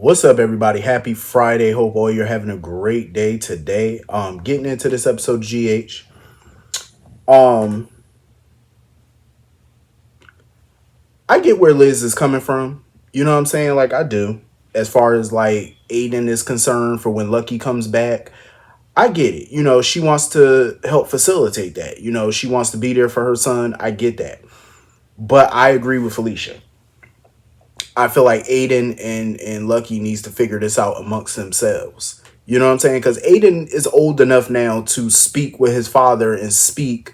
What's up, everybody? Happy Friday. Hope all you're having a great day today. Getting into this episode, GH. Um, I get where Liz is coming from. You know what I'm saying? Like I do. As far as like Aiden is concerned for when Lucky comes back. I get it. She wants to help facilitate that. She wants to be there for her son. I get that. But I agree with Felicia. I feel like Aiden and Lucky needs to figure this out amongst themselves. You know what I'm saying? Because Aiden is old enough now to speak with his father and speak,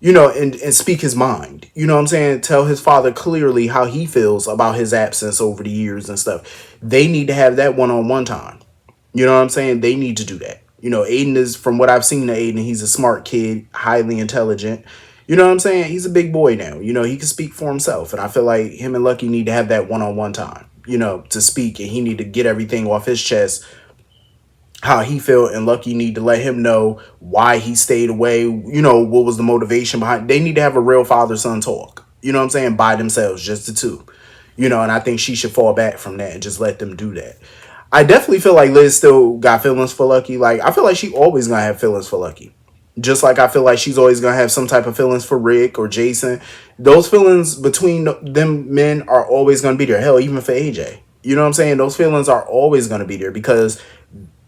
and speak his mind. You know what I'm saying? Tell his father clearly how he feels about his absence over the years and stuff. They need to have that one-on-one time. You know what I'm saying? They need to do that. Aiden is, from what I've seen of Aiden, he's a smart kid, highly intelligent. You know what I'm saying? He's a big boy now. He can speak for himself. And I feel like him and Lucky need to have that one-on-one time, to speak. And he need to get everything off his chest, how he feel. And Lucky need to let him know why he stayed away. What was the motivation behind. They need to have a real father-son talk. You know what I'm saying? By themselves, just the two. And I think she should fall back from that and just let them do that. I definitely feel like Liz still got feelings for Lucky. Like, I feel like she always gonna have feelings for Lucky. Just like I feel like she's always gonna have some type of feelings for Rick or Jason. Those feelings between them men are always gonna be there. Hell, even for AJ. You know what I'm saying? Those feelings are always gonna be there because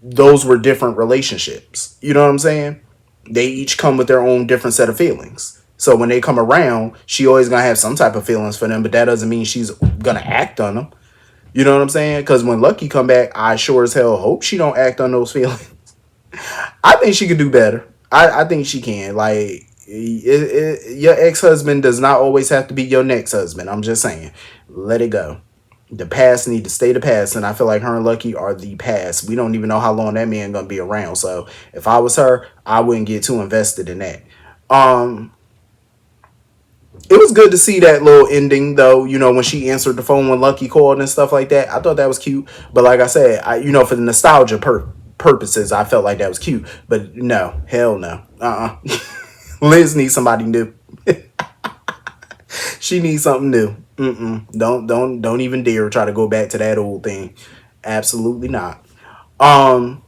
those were different relationships. You know what I'm saying? They each come with their own different set of feelings. So when they come around, she always gonna have some type of feelings for them, but that doesn't mean she's gonna act on them. You know what I'm saying? Because when Lucky come back, I sure as hell hope she don't act on those feelings. I think she could do better. I think she can. Like, your ex-husband does not always have to be your next husband. I'm just saying. Let it go. The past need to stay the past, and I feel like her and Lucky are the past. We don't even know how long that man gonna be around. So if I was her, I wouldn't get too invested in that. It was good to see that little ending, though, when she answered the phone when Lucky called and stuff like that. I thought that was cute. But like I said, for the nostalgia purposes, I felt like that was cute. But no, hell no. Liz needs somebody new. She needs something new. Don't even dare try to go back to that old thing. Absolutely not. I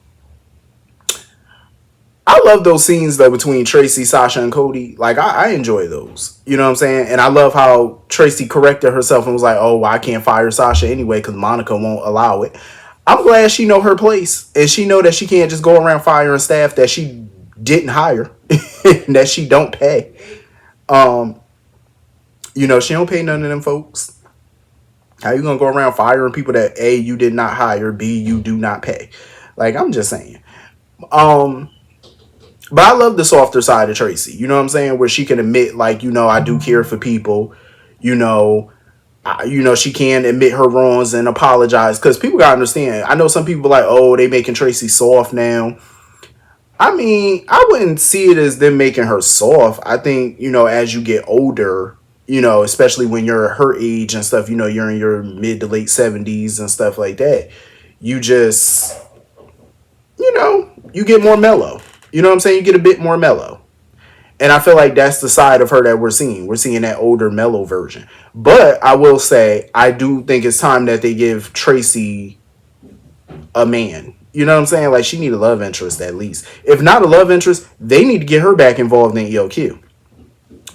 love those scenes though between Tracy, Sasha, and Cody. Like I enjoy those. You know what I'm saying? And I love how Tracy corrected herself and was like, "Oh, well, I can't fire Sasha anyway because Monica won't allow it." I'm glad she know her place and she know that she can't just go around firing staff that she didn't hire, that she don't pay. She don't pay none of them folks. How you gonna go around firing people that A, you did not hire, B, you do not pay? Like, I'm just saying. But I love the softer side of Tracy. You know what I'm saying? Where she can admit, like, I do care for people. She can admit her wrongs and apologize. Because people got to understand. I know some people like, oh, they making Tracy soft now. I mean, I wouldn't see it as them making her soft. I think, as you get older, especially when you're her age and stuff, you're in your mid to late 70s and stuff like that. You just, you get more mellow. You know what I'm saying? You get a bit more mellow. And I feel like that's the side of her that we're seeing. We're seeing that older, mellow version. But I will say, I do think it's time that they give Tracy a man. You know what I'm saying? Like, she need a love interest at least. If not a love interest, they need to get her back involved in EOQ.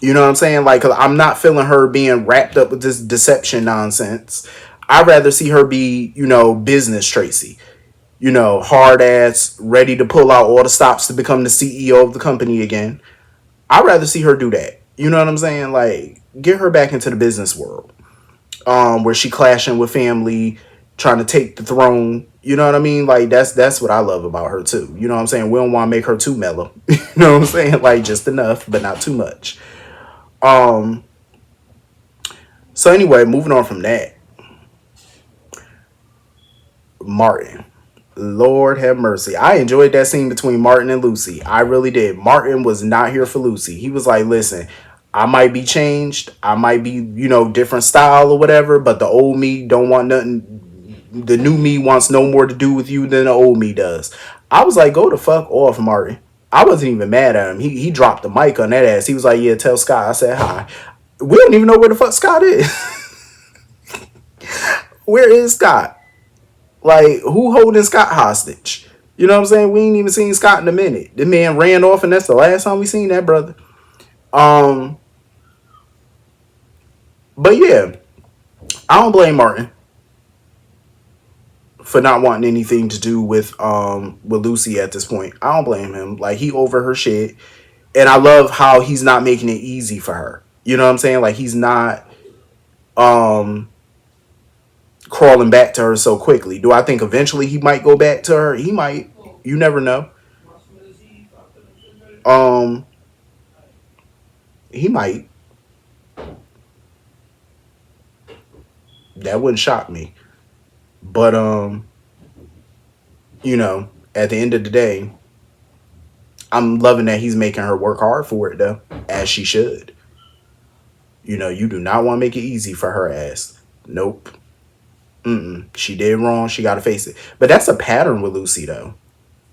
You know what I'm saying? Like, 'cause I'm not feeling her being wrapped up with this deception nonsense. I'd rather see her be, business Tracy. Hard ass, ready to pull out all the stops to become the CEO of the company again. I'd rather see her do that. You know what I'm saying? Like, get her back into the business world. Where she clashing with family, trying to take the throne. You know what I mean? Like, that's what I love about her too. You know what I'm saying? We don't want to make her too mellow. You know what I'm saying? Like, just enough, but not too much. So anyway, moving on from that. Martin. Lord have mercy. I enjoyed that scene between Martin and Lucy. I really did. Martin was not here for Lucy. He was like, listen, I might be changed. I might be, different style or whatever, but the old me don't want nothing. The new me wants no more to do with you than the old me does. I was like, go the fuck off, Martin. I wasn't even mad at him. He dropped the mic on that ass. He was like, yeah, tell Scott I said hi. We don't even know where the fuck Scott is. Where is Scott? Like, who holding Scott hostage? You know what I'm saying? We ain't even seen Scott in a minute. The man ran off, and that's the last time we seen that brother. Um, but yeah, I don't blame Martin for not wanting anything to do with Lucy at this point. I don't blame him. Like, he over her shit, and I love how he's not making it easy for her. You know what I'm saying? Like, he's not um crawling back to her so quickly. Do I think eventually he might go back to her? He might. You never know. Um, he might. That wouldn't shock me. But at the end of the day, I'm loving that he's making her work hard for it though, as she should. You do not want to make it easy for her ass. Nope. Mm-mm. She did wrong. She got to face it. But that's a pattern with Lucy though.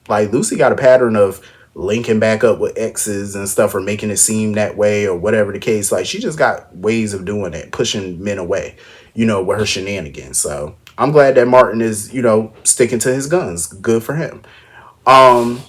Like, Lucy got a pattern of linking back up with exes and stuff, or making it seem that way, or whatever the case. Like, she just got ways of doing it, pushing men away, with her shenanigans. So I'm glad that Martin is, sticking to his guns. Good for him. Um,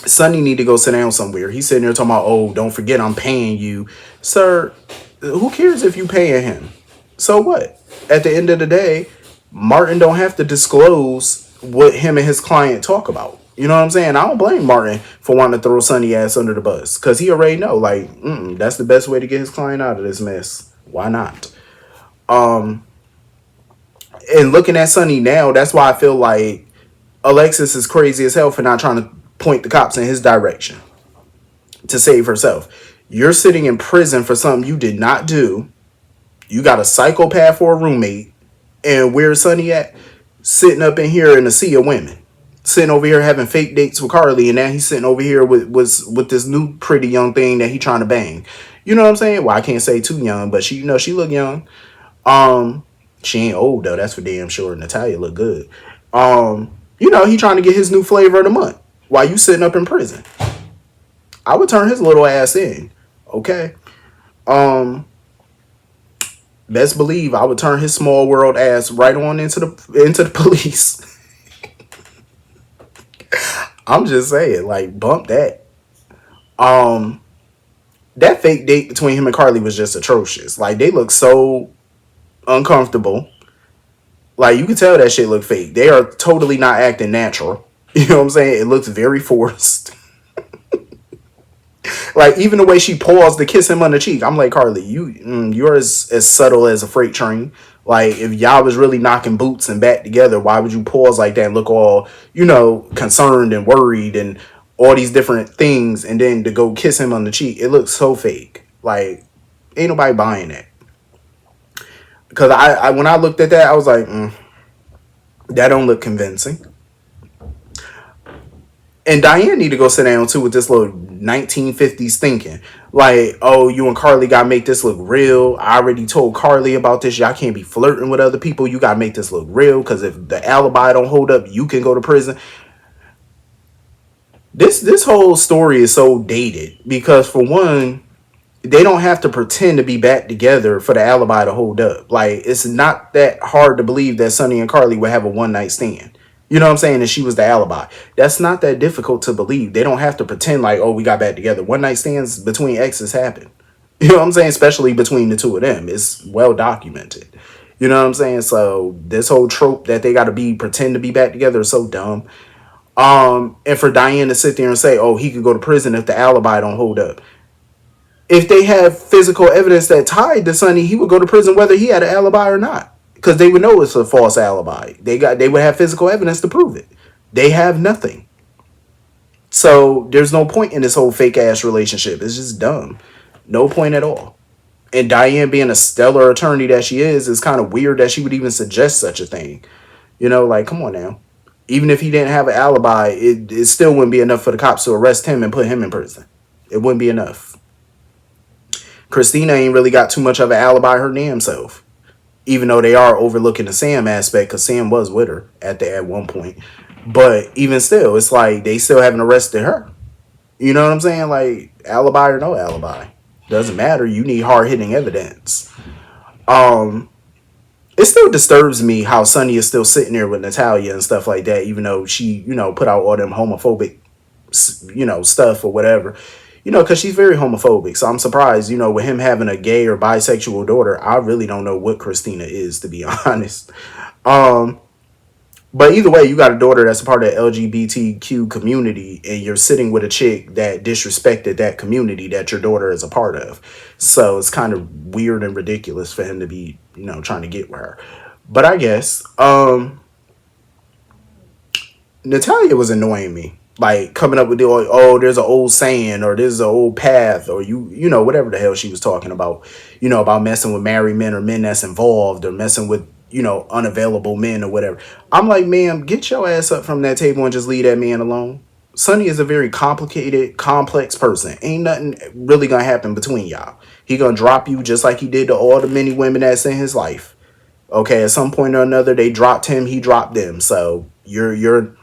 Sonny need to go sit down somewhere. He's sitting there talking about, oh, don't forget I'm paying you. Sir, who cares if you paying him? So what? At the end of the day, Martin don't have to disclose what him and his client talk about. You know what I'm saying? I don't blame Martin for wanting to throw Sonny ass under the bus, because he already know, like, that's the best way to get his client out of this mess. Why not? Um, and looking at Sonny now, that's why I feel like Alexis is crazy as hell for not trying to point the cops in his direction to save herself. You're sitting in prison for something you did not do. You got a psychopath for a roommate. And where's Sonny at? Sitting up in here in a sea of women. Sitting over here having fake dates with Carly, and now he's sitting over here with this new pretty young thing that he trying to bang. You know what I'm saying? Well, I can't say too young, but she look young. Um, she ain't old though, that's for damn sure. Natalia look good. He trying to get his new flavor of the month while you sitting up in prison. I would turn his little ass in. Okay. Um, Best believe I would turn his small world ass right on into the police. I'm just saying, like, bump that. Um, that fake date between him and Carly was just atrocious. Like, they look so uncomfortable. Like, you can tell that shit look fake. They are totally not acting natural. You know what I'm saying? It looks very forced. Like, even the way she paused to kiss him on the cheek, I'm like, Carly, you're as subtle as a freight train. Like, if y'all was really knocking boots and back together, why would you pause like that and look all, concerned and worried and all these different things, and then to go kiss him on the cheek? It looks so fake. Like, ain't nobody buying that. Because I when I looked at that, I was like, that don't look convincing. And Diane need to go sit down too with this little 1950s thinking. Like, oh, you and Carly gotta make this look real. I already told Carly about this. Y'all can't be flirting with other people. You gotta make this look real, because if the alibi don't hold up, you can go to prison. This whole story is so dated, because for one, they don't have to pretend to be back together for the alibi to hold up. Like, it's not that hard to believe that Sonny and Carly would have a one night stand. You know what I'm saying? And she was the alibi. That's not that difficult to believe. They don't have to pretend like, oh, we got back together. One night stands between exes happen. You know what I'm saying? Especially between the two of them. It's well documented. You know what I'm saying? So this whole trope that they got to pretend to be back together is so dumb. And for Diane to sit there and say, oh, he could go to prison if the alibi don't hold up. If they have physical evidence that tied to Sonny, he would go to prison whether he had an alibi or not, because they would know it's a false alibi. They would have physical evidence to prove it. They have nothing. So there's no point in this whole fake ass relationship. It's just dumb. No point at all. And Diane, being a stellar attorney that she is kind of weird that she would even suggest such a thing. Like, come on now. Even if he didn't have an alibi, it still wouldn't be enough for the cops to arrest him and put him in prison. It wouldn't be enough. Christina ain't really got too much of an alibi her damn self. Even though they are overlooking the Sam aspect, because Sam was with her at one point. But even still, it's like they still haven't arrested her. You know what I'm saying? Like, alibi or no alibi. Doesn't matter. You need hard-hitting evidence. It's it still disturbs me how Sunny is still sitting there with Natalia and stuff like that, even though she, put out all them homophobic, stuff or whatever. Because she's very homophobic. So I'm surprised, with him having a gay or bisexual daughter. I really don't know what Christina is, to be honest. Um, but either way, you got a daughter that's a part of the LGBTQ community, and you're sitting with a chick that disrespected that community that your daughter is a part of. So it's kind of weird and ridiculous for him to be, trying to get with her. But I guess Natalia was annoying me. Like coming up with the oh, there's an old saying or there's an old path or whatever the hell she was talking about, about messing with married men or men that's involved or messing with unavailable men or whatever. I'm like, ma'am, get your ass up from that table and just leave that man alone. Sonny is a very complicated, complex person. Ain't nothing really gonna happen between y'all. He gonna drop you just like he did to all the many women that's in his life. Okay, at some point or another, they dropped him, he dropped them. So you're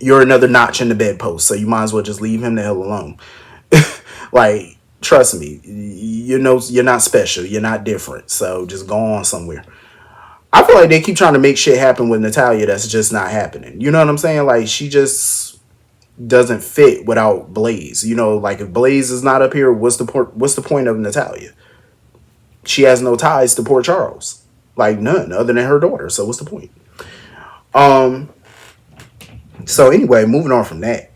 another notch in the bedpost, so you might as well just leave him the hell alone. Like, trust me, you're not special, you're not different, so just go on somewhere. I feel like they keep trying to make shit happen with Natalia that's just not happening. You know what I'm saying? Like, she just doesn't fit without Blaze. Like if Blaze is not up here, what's the point of Natalia? She has no ties to Port Charles, like none other than her daughter. So what's the point? Um. So anyway, moving on from that,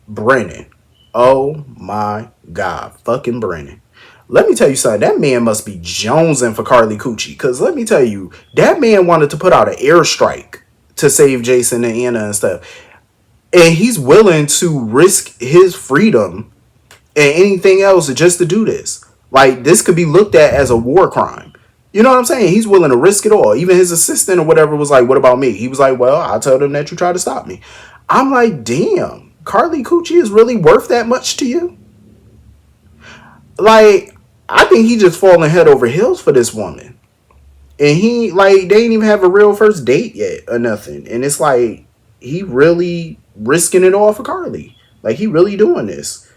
Brennan. Oh my God, fucking Brennan. Let me tell you something. That man must be jonesing for Carly Coochie. Because let me tell you, that man wanted to put out an airstrike to save Jason and Anna and stuff. And he's willing to risk his freedom and anything else just to do this. Like, this could be looked at as a war crime. You know what I'm saying? He's willing to risk it all. Even his assistant or whatever was like, what about me? He was like, well, I'll tell them that you tried to stop me. I'm like, damn, Carly Coochie is really worth that much to you? Like, I think he just falling head over heels for this woman. And he, like, they ain't even have a real first date yet or nothing. And it's like, he really risking it all for Carly. Like, he really doing this.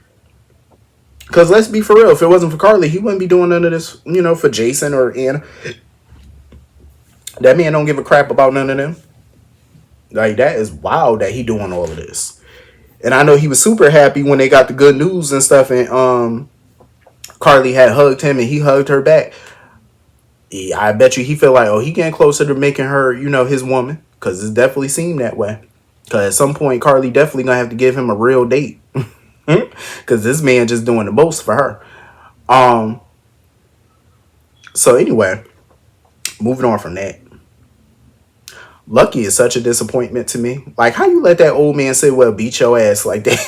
Because let's be for real, if it wasn't for Carly, he wouldn't be doing none of this, for Jason or Anna. That man don't give a crap about none of them. Like, that is wild that he doing all of this. And I know he was super happy when they got the good news and stuff, and Carly had hugged him and he hugged her back. Yeah, I bet you he feel like, oh, he getting closer to making her, his woman. Because it definitely seemed that way. Because at some point, Carly definitely going to have to give him a real date. Because this man just doing the most for her. So anyway, moving on from that. Lucky is such a disappointment to me. Like, how you let that old man Sidwell beat your ass like that?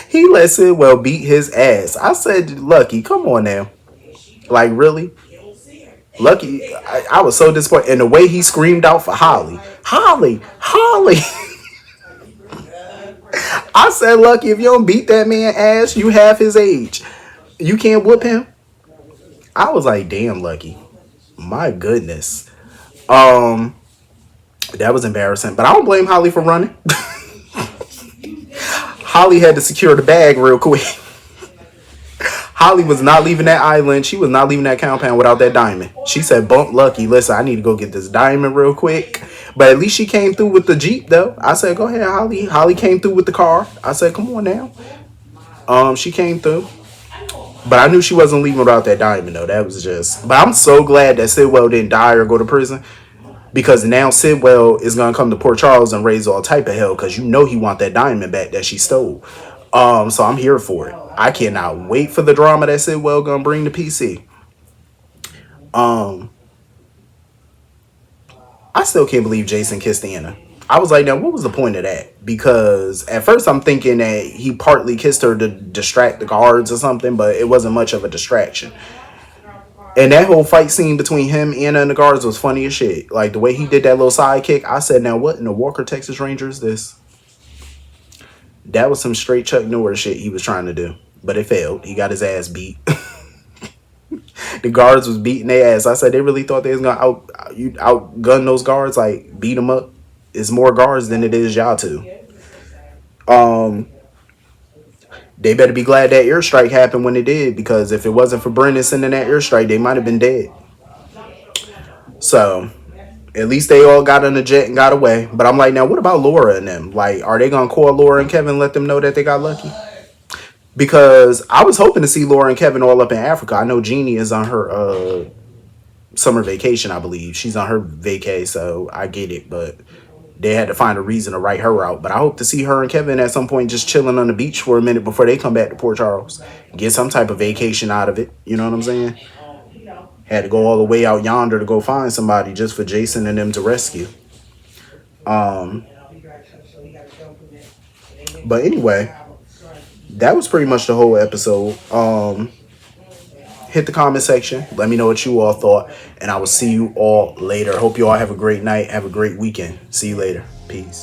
He let Sidwell beat his ass. I said, Lucky, come on now. Like, really? Lucky, I was so disappointed. And the way he screamed out for Holly. Holly, Holly. I said, Lucky, if you don't beat that man ass, you half his age. You can't whoop him. I was like, damn, Lucky. My goodness. That was embarrassing. But I don't blame Holly for running. Holly had to secure the bag real quick. Holly was not leaving that island. She was not leaving that compound without that diamond. She said, bump Lucky. Listen, I need to go get this diamond real quick. But at least she came through with the Jeep, though. I said, go ahead, Holly. Holly came through with the car. I said, come on now. She came through. But I knew she wasn't leaving without that diamond, though. That was just... But I'm so glad that Sidwell didn't die or go to prison. Because now Sidwell is going to come to Port Charles and raise all type of hell. Because he want that diamond back that she stole. So I'm here for it. I cannot wait for the drama that Sidwell going to bring to PC. I still can't believe Jason kissed Anna. I was like, now, what was the point of that? Because at first I'm thinking that he partly kissed her to distract the guards or something, but it wasn't much of a distraction. And that whole fight scene between him, Anna, and the guards was funny as shit. Like, the way he did that little sidekick, I said, now, what in the Walker, Texas Ranger is this? That was some straight Chuck Norris shit he was trying to do. But it failed. He got his ass beat. The guards was beating their ass. I said, they really thought they was going to outgun those guards? Like, beat them up? It's more guards than it is y'all two. They better be glad that airstrike happened when it did, because if it wasn't for Brennan sending that airstrike, they might have been dead. So at least they all got on the jet and got away. But I'm like, now what about Laura and them? Like, are they gonna call Laura and Kevin and let them know that they got lucky? Because I was hoping to see Laura and Kevin all up in Africa. I know Jeannie is on her summer vacation, I believe. She's on her vacay, so I get it, but they had to find a reason to write her out. But I hope to see her and Kevin at some point just chilling on the beach for a minute before they come back to Port Charles. Get some type of vacation out of it. You know what I'm saying? Had to go all the way out yonder to go find somebody just for Jason and them to rescue. Um, but anyway, that was pretty much the whole episode. Hit the comment section. Let me know what you all thought. And I will see you all later. Hope you all have a great night. Have a great weekend. See you later. Peace.